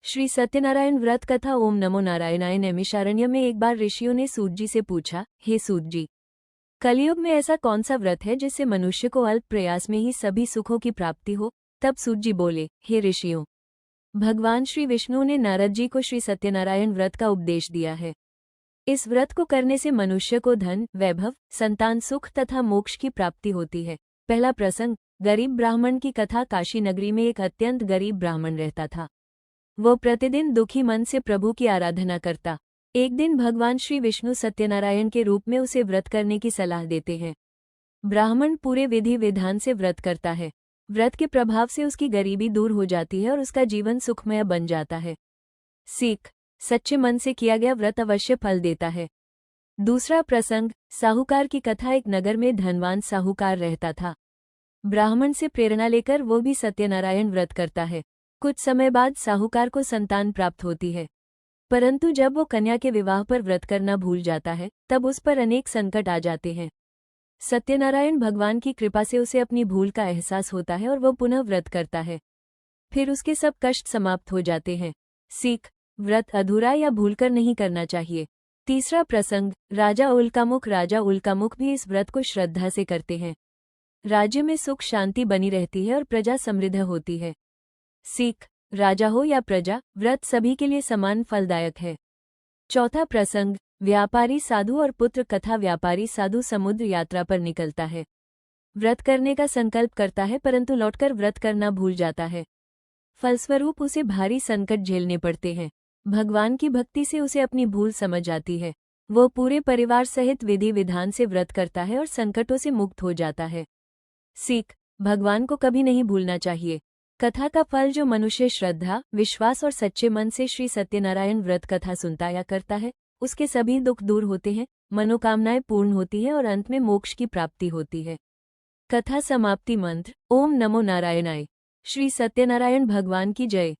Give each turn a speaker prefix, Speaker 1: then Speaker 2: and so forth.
Speaker 1: श्री सत्यनारायण व्रत कथा। ओम नमो नारायणाय। नैमिषारण्य में एक बार ऋषियों ने सूत जी से पूछा, हे सूत जी, कलयुग में ऐसा कौन सा व्रत है जिससे मनुष्य को अल्प प्रयास में ही सभी सुखों की प्राप्ति हो। तब सूत जी बोले, हे ऋषियों, भगवान श्री विष्णु ने नारद जी को श्री सत्यनारायण व्रत का उपदेश दिया है। इस व्रत को करने से मनुष्य को धन, वैभव, संतान सुख तथा मोक्ष की प्राप्ति होती है। पहला प्रसंग, गरीब ब्राह्मण की कथा। काशी नगरी में एक अत्यंत गरीब ब्राह्मण रहता था। वो प्रतिदिन दुखी मन से प्रभु की आराधना करता। एक दिन भगवान श्री विष्णु सत्यनारायण के रूप में उसे व्रत करने की सलाह देते हैं। ब्राह्मण पूरे विधि विधान से व्रत करता है। व्रत के प्रभाव से उसकी गरीबी दूर हो जाती है और उसका जीवन सुखमय बन जाता है। सीख, सच्चे मन से किया गया व्रत अवश्य फल देता है। दूसरा प्रसंग, साहूकार की कथा। एक नगर में धनवान साहूकार रहता था। ब्राह्मण से प्रेरणा लेकर वो भी सत्यनारायण व्रत करता है। कुछ समय बाद साहूकार को संतान प्राप्त होती है, परंतु जब वो कन्या के विवाह पर व्रत करना भूल जाता है तब उस पर अनेक संकट आ जाते हैं। सत्यनारायण भगवान की कृपा से उसे अपनी भूल का एहसास होता है और वो पुनः व्रत करता है। फिर उसके सब कष्ट समाप्त हो जाते हैं। सीख, व्रत अधूरा या भूलकर नहीं करना चाहिए। तीसरा प्रसंग, राजा उल्कामुख। राजा उल्कामुख भी इस व्रत को श्रद्धा से करते हैं। राज्य में सुख शांति बनी रहती है और प्रजा समृद्ध होती है। सीख, राजा हो या प्रजा, व्रत सभी के लिए समान फलदायक है। चौथा प्रसंग, व्यापारी साधु और पुत्र कथा। व्यापारी साधु समुद्र यात्रा पर निकलता है। व्रत करने का संकल्प करता है परंतु लौटकर व्रत करना भूल जाता है। फलस्वरूप उसे भारी संकट झेलने पड़ते हैं। भगवान की भक्ति से उसे अपनी भूल समझ आती है। वो पूरे परिवार सहित विधि विधान से व्रत करता है और संकटों से मुक्त हो जाता है। सीख, भगवान को कभी नहीं भूलना चाहिए। कथा का फल, जो मनुष्य श्रद्धा, विश्वास और सच्चे मन से श्री सत्यनारायण व्रत कथा सुनता या करता है, उसके सभी दुख दूर होते हैं, मनोकामनाएं पूर्ण होती है और अंत में मोक्ष की प्राप्ति होती है। कथा समाप्ति मंत्र। ओम नमो नारायणाय। श्री सत्यनारायण भगवान की जय।